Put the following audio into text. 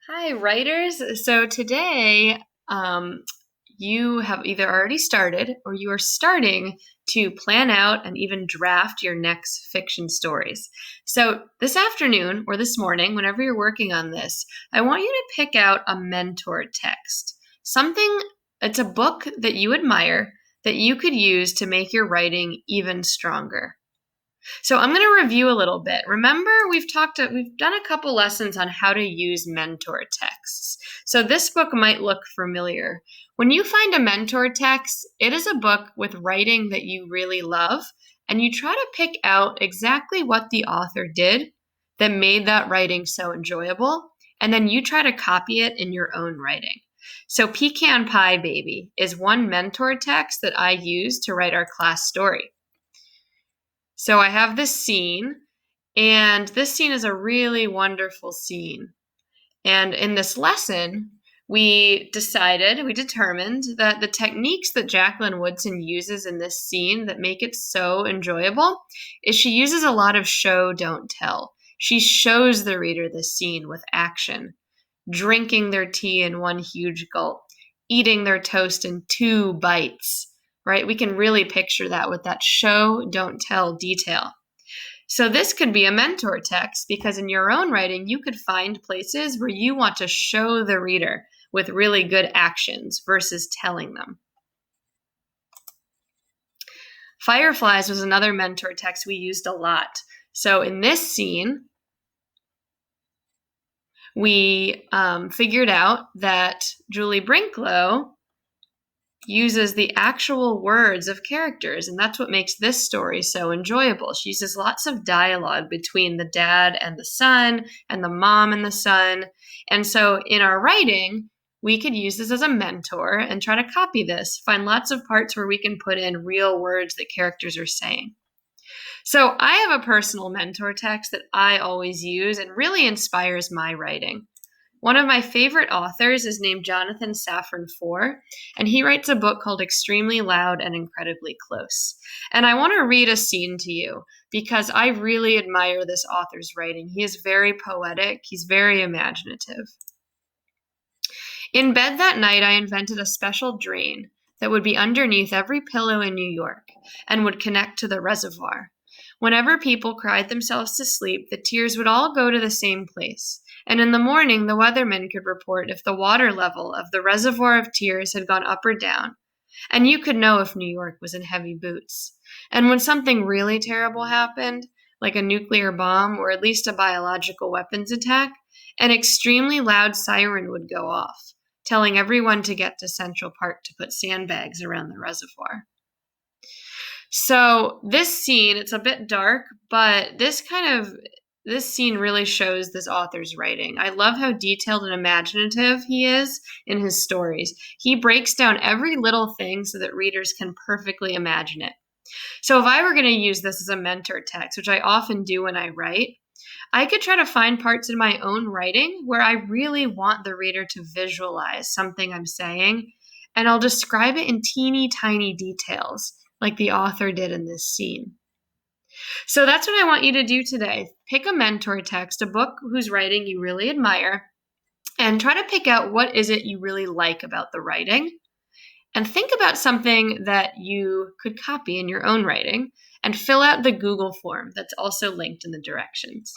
Hi, writers. So today, you have either already started or you are starting to plan out and even draft your next fiction stories. So this afternoon or this morning, whenever you're working on this, I want you to pick out a mentor text. Something, it's a book that you admire that you could use to make your writing even stronger. So I'm going to review a little bit. Remember, we've done a couple lessons on how to use mentor texts. So this book might look familiar. When you find a mentor text, it is a book with writing that you really love, and you try to pick out exactly what the author did that made that writing so enjoyable, and then you try to copy it in your own writing. So Pecan Pie Baby is one mentor text that I used to write our class story. So I have this scene, and this scene is a really wonderful scene. And in this lesson, we determined that the techniques that Jacqueline Woodson uses in this scene that make it so enjoyable is she uses a lot of show, don't tell. She shows the reader the scene with action, drinking their tea in one huge gulp, eating their toast in two bites, right? We can really picture that with that show, don't tell detail. So this could be a mentor text because in your own writing, you could find places where you want to show the reader with really good actions versus telling them. Fireflies was another mentor text we used a lot. So in this scene, we figured out that Julie Brinklow uses the actual words of characters, and that's what makes this story so enjoyable. She uses lots of dialogue between the dad and the son, and the mom and the son. And so in our writing, we could use this as a mentor and try to copy this, find lots of parts where we can put in real words that characters are saying. So I have a personal mentor text that I always use and really inspires my writing. One of my favorite authors is named Jonathan Safran Foer, and he writes a book called Extremely Loud and Incredibly Close. And I want to read a scene to you because I really admire this author's writing. He is very poetic, he's very imaginative. In bed that night, I invented a special drain that would be underneath every pillow in New York and would connect to the reservoir. Whenever people cried themselves to sleep, the tears would all go to the same place. And in the morning, the weatherman could report if the water level of the reservoir of tears had gone up or down. And you could know if New York was in heavy boots. And when something really terrible happened, like a nuclear bomb or at least a biological weapons attack, an extremely loud siren would go off, telling everyone to get to Central Park to put sandbags around the reservoir. So this scene, it's a bit dark, but this scene really shows this author's writing. I love how detailed and imaginative he is in his stories. He breaks down every little thing so that readers can perfectly imagine it. So if I were going to use this as a mentor text, which I often do when I write, I could try to find parts in my own writing where I really want the reader to visualize something I'm saying, and I'll describe it in teeny tiny details, like the author did in this scene. So that's what I want you to do today. Pick a mentor text, a book whose writing you really admire, and try to pick out what is it you really like about the writing. And think about something that you could copy in your own writing and fill out the Google form that's also linked in the directions.